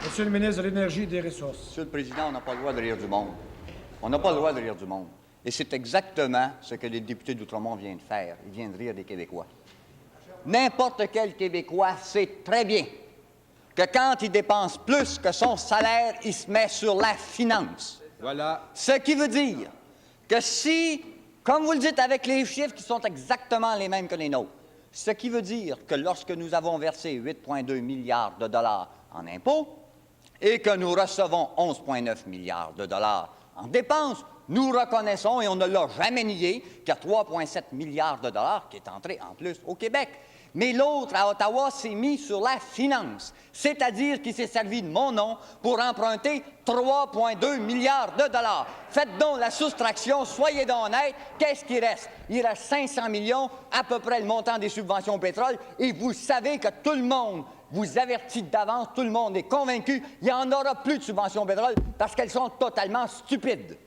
Monsieur le ministre de l'Énergie et des Ressources. Monsieur le Président, on n'a pas le droit de rire du monde. On n'a pas le droit de rire du monde. Et c'est exactement ce que les députés d'Outremont viennent de faire. Ils viennent de rire des Québécois. N'importe quel Québécois sait très bien que quand il dépense plus que son salaire, il se met sur la finance. Voilà. Ce qui veut dire que si, comme vous le dites avec les chiffres qui sont exactement les mêmes que les nôtres, ce qui veut dire que lorsque nous avons versé 8,2 milliards de dollars en impôts et que nous recevons 11,9 milliards de dollars en dépenses, nous reconnaissons, et on ne l'a jamais nié, qu'il y a 3,7 milliards de dollars qui est entré en plus au Québec. Mais l'autre, à Ottawa, s'est mis sur la finance, c'est-à-dire qu'il s'est servi de mon nom pour emprunter 3,2 milliards de dollars. Faites donc la soustraction, soyez donc honnêtes, qu'est-ce qui reste? Il reste 500 millions, à peu près le montant des subventions au pétrole, et vous savez que tout le monde vous avertit d'avance, tout le monde est convaincu, il n'y en aura plus de subventions au pétrole parce qu'elles sont totalement stupides.